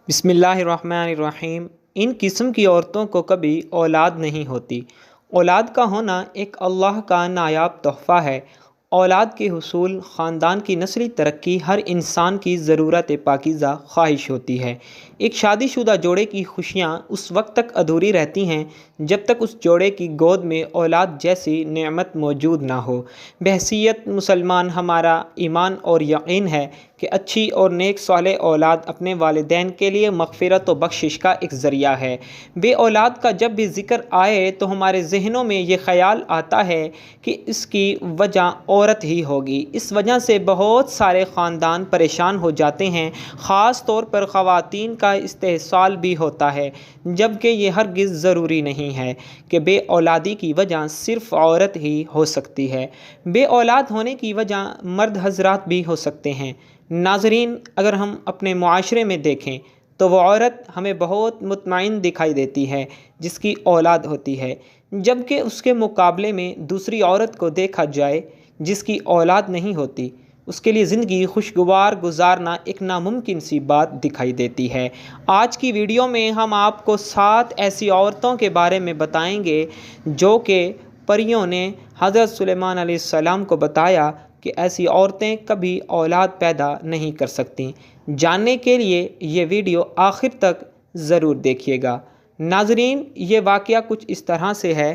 बिस्मिल्लाहिर्रहमानिर्रहीम। इन किस्म की औरतों को कभी औलाद नहीं होती। औलाद का होना एक अल्लाह का नायाब तोहफ़ा है। औलाद के हुसूल ख़ानदान की नस्ली तरक्की हर इंसान की ज़रूरत पाकीज़ा ख्वाहिश होती है। एक शादीशुदा जोड़े की खुशियाँ उस वक्त तक अधूरी रहती हैं जब तक उस जोड़े की गोद में औलाद जैसी नेमत मौजूद ना हो। बहसीयत मुसलमान हमारा ईमान और यकीन है कि अच्छी और नेक सालेह औलाद अपने वालिदैन के लिए मग़फ़िरत व बख्शिश का एक ज़रिया है। बे औलाद का जब भी ज़िक्र आए तो हमारे ज़हनों में ये ख़याल आता है कि इसकी वजह औरत ही होगी। इस वजह से बहुत सारे ख़ानदान परेशान हो जाते हैं, ख़ास तौर पर ख़वातीन का इस्तेहसाल भी होता है, जबकि ये हरगिज़ ज़रूरी नहीं है कि बे औलादी की वजह सिर्फ़ औरत ही हो सकती है। बे औलाद होने की वजह मर्द हज़रात भी हो सकते हैं। नाज़रीन, अगर हम अपने मुआशरे में देखें तो वो औरत हमें बहुत मुतमईन दिखाई देती है जिसकी औलाद होती है, जबकि उसके मुकाबले में दूसरी औरत को देखा जाए जिसकी औलाद नहीं होती, उसके लिए ज़िंदगी खुशगवार गुजारना एक नामुमकिन सी बात दिखाई देती है। आज की वीडियो में हम आपको 7 ऐसी औरतों के बारे में बताएंगे जो कि परियों ने हज़रत सुलेमान अलैहिस्सलाम को बताया कि ऐसी औरतें कभी औलाद पैदा नहीं कर सकती। जानने के लिए ये वीडियो आखिर तक ज़रूर देखिएगा। नाज़रीन, ये वाक़या कुछ इस तरह से है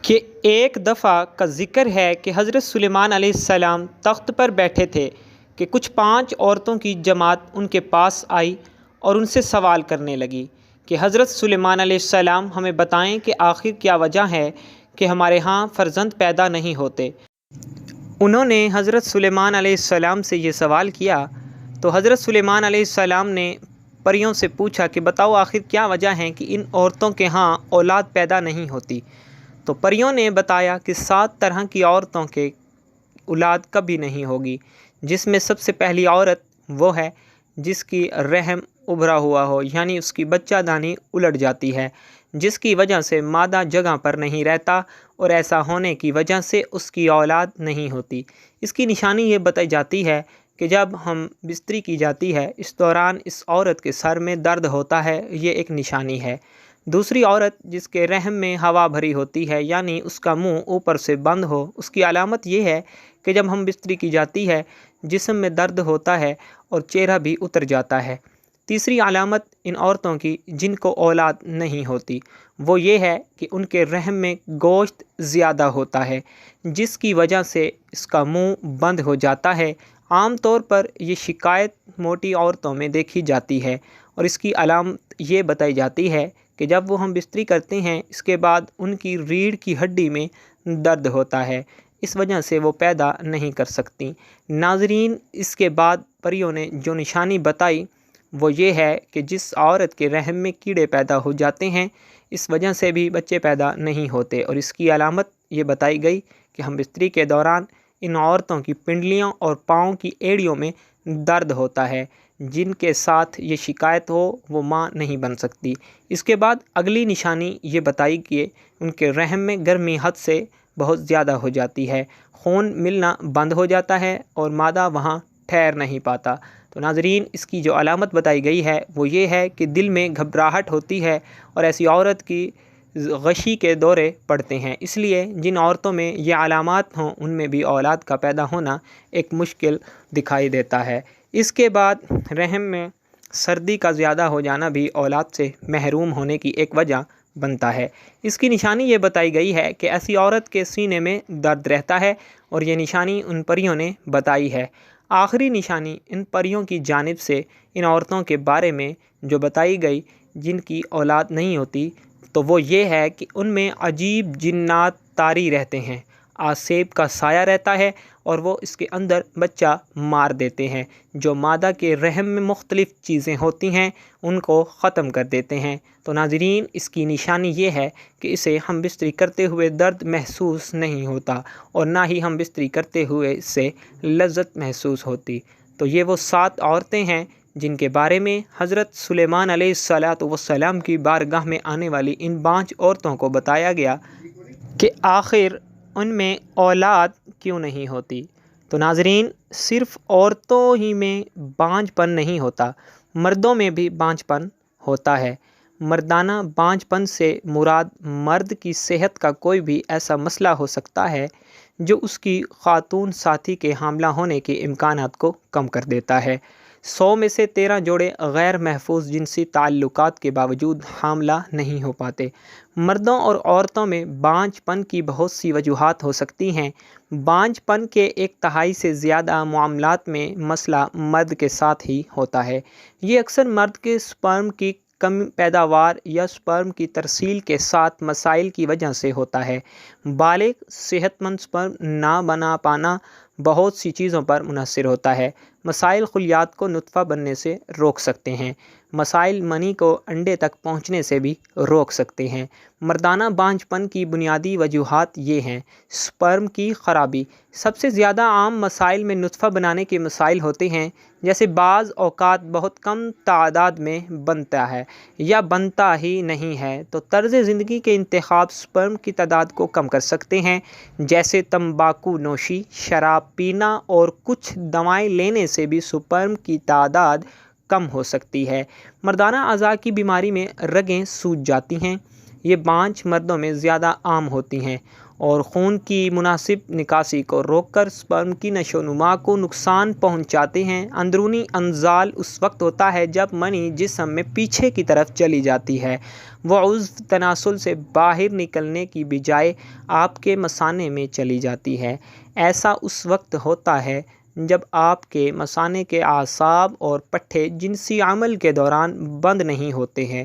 कि एक दफ़ा का ज़िक्र है कि हज़रत सुलेमान अलैहिस्सलाम तख्त पर बैठे थे कि कुछ 5 औरतों की जमात उनके पास आई और उनसे सवाल करने लगी कि हज़रत सुलेमान अलैहिस्सलाम हमें बताएं कि आखिर क्या वजह है कि हमारे यहाँ फ़र्जंद पैदा नहीं होते। उन्होंने हज़रत सुलेमान अलैहिस्सलाम से ये सवाल किया तो हज़रत सुलेमान अलैहिस्सलाम ने परियों से पूछा कि बताओ आखिर क्या वजह है कि इन औरतों के यहाँ औलाद पैदा नहीं होती। तो परियों ने बताया कि 7 तरह की औरतों के औलाद कभी नहीं होगी, जिसमें सबसे पहली औरत वो है जिसकी रहम उभरा हुआ हो, यानी उसकी बच्चादानी उलट जाती है, जिसकी वजह से मादा जगह पर नहीं रहता और ऐसा होने की वजह से उसकी औलाद नहीं होती। इसकी निशानी ये बताई जाती है कि जब हम बिस्तरी की जाती है इस दौरान इस औरत के सर में दर्द होता है, ये एक निशानी है। दूसरी औरत जिसके रहम में हवा भरी होती है, यानी उसका मुंह ऊपर से बंद हो, उसकी अलामत ये है कि जब हम बिस्तरी की जाती है जिस्म में दर्द होता है और चेहरा भी उतर जाता है। तीसरी अलामत इन औरतों की जिनको औलाद नहीं होती वो ये है कि उनके रहम में गोश्त ज़्यादा होता है, जिसकी वजह से इसका मुंह बंद हो जाता है। आम तौर पर ये शिकायत मोटी औरतों में देखी जाती है और इसकी अलामत ये बताई जाती है कि जब वो हम बिस्तरी करते हैं इसके बाद उनकी रीढ़ की हड्डी में दर्द होता है, इस वजह से वो पैदा नहीं कर सकती। नाज़रीन, इसके बाद परियों ने जो निशानी बताई वो ये है कि जिस औरत के रहम में कीड़े पैदा हो जाते हैं इस वजह से भी बच्चे पैदा नहीं होते, और इसकी अलामत ये बताई गई कि हम बिस्तरी के दौरान इन औरतों की पिंडलियों और पाँव की एड़ियों में दर्द होता है, जिनके साथ ये शिकायत हो वो माँ नहीं बन सकती। इसके बाद अगली निशानी ये बताई कि उनके रहम में गर्मी हद से बहुत ज़्यादा हो जाती है, खून मिलना बंद हो जाता है और मादा वहाँ ठहर नहीं पाता। तो नाज़रीन, इसकी जो अलामत बताई गई है वो ये है कि दिल में घबराहट होती है और ऐसी औरत की गशी के दौरे पड़ते हैं। इसलिए जिन औरतों में ये अलामात हों उनमें भी औलाद का पैदा होना एक मुश्किल दिखाई देता है। इसके बाद रहम में सर्दी का ज़्यादा हो जाना भी औलाद से महरूम होने की एक वजह बनता है। इसकी निशानी ये बताई गई है कि ऐसी औरत के सीने में दर्द रहता है और ये निशानी उन परियों ने बताई है। आखिरी निशानी इन परियों की जानिब से इन औरतों के बारे में जो बताई गई जिनकी औलाद नहीं होती, तो वो ये है कि उनमें अजीब जिन्नात तारी रहते हैं, आसेब का साया रहता है और वो इसके अंदर बच्चा मार देते हैं। जो मादा के रहम में मुख्तलिफ़ चीज़ें होती हैं उनको ख़त्म कर देते हैं। तो नाज़रीन, इसकी निशानी ये है कि इसे हम बिस्तरी करते हुए दर्द महसूस नहीं होता और ना ही हम बिस्तरी करते हुए इससे लज़्ज़त महसूस होती। तो ये वो 7 औरतें हैं जिनके बारे में हज़रत सुलेमान अलैहिस्सलातु वस्सलाम की बारगाह में आने वाली इन 5 औरतों को बताया गया कि आखिर उनमें औलाद क्यों नहीं होती। तो नाज़रीन, सिर्फ़ औरतों ही में बांझपन नहीं होता مردوں میں بھی بانجھپن ہوتا ہے۔ مردانہ بانجھپن سے مراد مرد کی صحت کا کوئی بھی ایسا مسئلہ ہو سکتا ہے جو اس کی خاتون ساتھی کے حاملہ ہونے کے امکانات کو کم کر دیتا ہے۔ 100 میں سے 13 جوڑے غیر محفوظ جنسی تعلقات کے باوجود حاملہ نہیں ہو پاتے۔ مردوں اور عورتوں میں بانجھ پن کی بہت سی وجوہات ہو سکتی ہیں۔ بانجھ پن کے 1/3 سے زیادہ معاملات میں مسئلہ مرد کے ساتھ ہی ہوتا ہے۔ یہ اکثر مرد کے سپرم کی کم پیداوار یا سپرم کی ترسیل کے ساتھ مسائل کی وجہ سے ہوتا ہے۔ بالغ صحت مند سپرم نہ بنا پانا بہت سی چیزوں پر منحصر ہوتا ہے۔ مسائل خلیات کو نطفہ بننے سے روک سکتے ہیں۔ مسائل منی کو انڈے تک پہنچنے سے بھی روک سکتے ہیں۔ مردانہ بانجھ پن کی بنیادی وجوہات یہ ہیں۔ سپرم کی خرابی۔ سب سے زیادہ عام مسائل میں نطفہ بنانے کے مسائل ہوتے ہیں، جیسے بعض اوقات بہت کم تعداد میں بنتا ہے یا بنتا ہی نہیں ہے، تو طرز زندگی کے انتخاب سپرم کی تعداد کو کم کر سکتے ہیں، جیسے تمباکو نوشی، شراب پینا اور کچھ دوائیں لینے سے بھی سپرم کی تعداد کم ہو سکتی ہے۔ مردانہ اعضاء کی بیماری میں رگیں سوج جاتی ہیں۔ یہ بانجھ مردوں میں زیادہ عام ہوتی ہیں اور خون کی مناسب نکاسی کو روک کر سپرم کی نشو و نما کو نقصان پہنچاتے ہیں۔ اندرونی انزال اس وقت ہوتا ہے جب منی جسم میں پیچھے کی طرف چلی جاتی ہے۔ وہ عضو تناسل سے باہر نکلنے کی بجائے آپ کے مثانے میں چلی جاتی ہے۔ ایسا اس وقت ہوتا ہے جب آپ کے مثانے کے اعصاب اور پٹھے جنسی عمل کے دوران بند نہیں ہوتے ہیں۔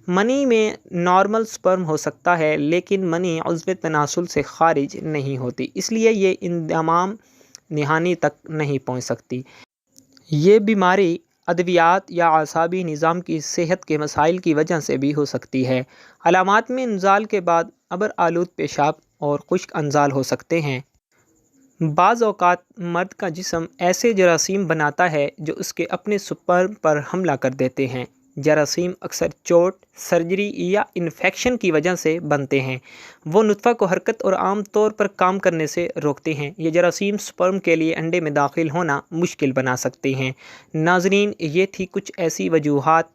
منی میں نارمل سپرم ہو سکتا ہے، لیکن منی عضو تناسل سے خارج نہیں ہوتی، اس لیے یہ انضمام نہانی تک نہیں پہنچ سکتی۔ یہ بیماری ادویات یا اعصابی نظام کی صحت کے مسائل کی وجہ سے بھی ہو سکتی ہے۔ علامات میں انزال کے بعد عبر آلود پیشاب اور خشک انزال ہو سکتے ہیں۔ بعض اوقات مرد کا جسم ایسے جراثیم بناتا ہے جو اس کے اپنے سپرم پر حملہ کر دیتے ہیں۔ جراثیم اکثر چوٹ، سرجری یا انفیکشن کی وجہ سے بنتے ہیں۔ وہ نطفہ کو حرکت اور عام طور پر کام کرنے سے روکتے ہیں۔ یہ جراثیم سپرم کے لیے انڈے میں داخل ہونا مشکل بنا سکتے ہیں۔ ناظرین، یہ تھی کچھ ایسی وجوہات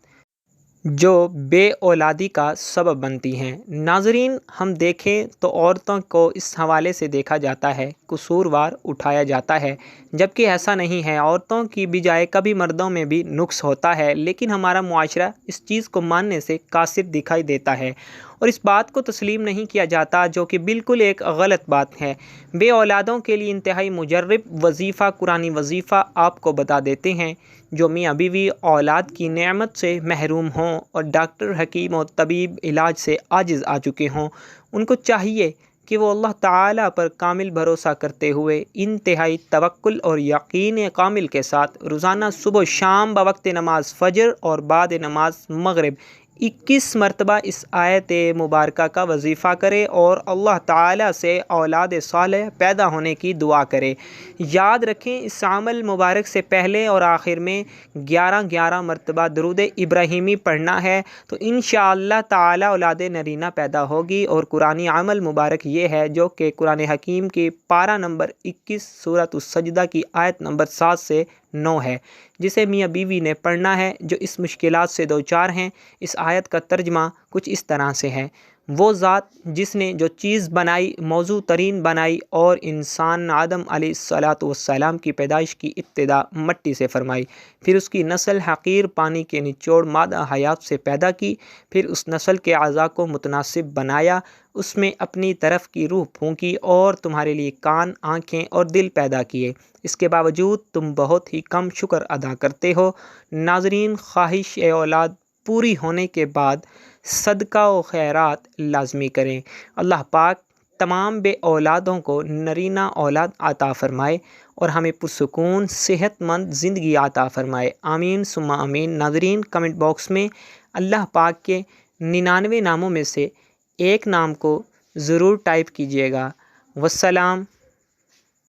جو بے اولادی کا سبب بنتی ہیں۔ ناظرین، ہم دیکھیں تو عورتوں کو اس حوالے سے دیکھا جاتا ہے، قصوروار اٹھایا جاتا ہے، جبکہ ایسا نہیں ہے۔ عورتوں کی بجائے کبھی مردوں میں بھی نقص ہوتا ہے، لیکن ہمارا معاشرہ اس چیز کو ماننے سے قاصر دکھائی دیتا ہے اور اس بات کو تسلیم نہیں کیا جاتا، جو کہ بالکل ایک غلط بات ہے۔ بے اولادوں کے لیے انتہائی مجرب وظیفہ قرآنی وظیفہ آپ کو بتا دیتے ہیں۔ جو میاں بیوی اولاد کی نعمت سے محروم ہوں اور ڈاکٹر، حکیم اور طبیب علاج سے عاجز آ چکے ہوں، ان کو چاہیے کہ وہ اللہ تعالیٰ پر کامل بھروسہ کرتے ہوئے انتہائی توکل اور یقین کامل کے ساتھ روزانہ صبح و شام بوقت نماز فجر اور بعد نماز مغرب 21 مرتبہ اس آیت مبارکہ کا وظیفہ کرے اور اللہ تعالیٰ سے اولاد صالح پیدا ہونے کی دعا کرے۔ یاد رکھیں، اس عمل مبارک سے پہلے اور آخر میں 11 مرتبہ درود ابراہیمی پڑھنا ہے، تو انشاءاللہ تعالیٰ اولاد نرینہ پیدا ہوگی۔ اور قرآنی عمل مبارک یہ ہے جو کہ قرآن حکیم کی پارہ نمبر 21 سورۃ السجدہ کی آیت نمبر 7 سے 9 ہے، جسے میاں بیوی نے پڑھنا ہے جو اس مشکلات سے دوچار ہیں۔ اس آیت کا ترجمہ کچھ اس طرح سے ہے: وہ ذات جس نے جو چیز بنائی موضوع ترین بنائی، اور انسان آدم علیہ السلام کی پیدائش کی ابتدا مٹی سے فرمائی، پھر اس کی نسل حقیر پانی کے نچوڑ مادہ حیات سے پیدا کی، پھر اس نسل کے اعضاء کو متناسب بنایا، اس میں اپنی طرف کی روح پھونکی اور تمہارے لیے کان، آنکھیں اور دل پیدا کیے۔ اس کے باوجود تم بہت ہی کم شکر ادا کرتے ہو۔ ناظرین، خواہش اولاد پوری ہونے کے بعد صدقہ و خیرات لازمی کریں۔ اللہ پاک تمام بے اولادوں کو نرینہ اولاد عطا فرمائے اور ہمیں پرسکون صحت مند زندگی عطا فرمائے۔ آمین ثم آمین۔ ناظرین، کمنٹ باکس میں اللہ پاک کے 99 ناموں میں سے ایک نام کو ضرور ٹائپ کیجیے گا۔ والسلام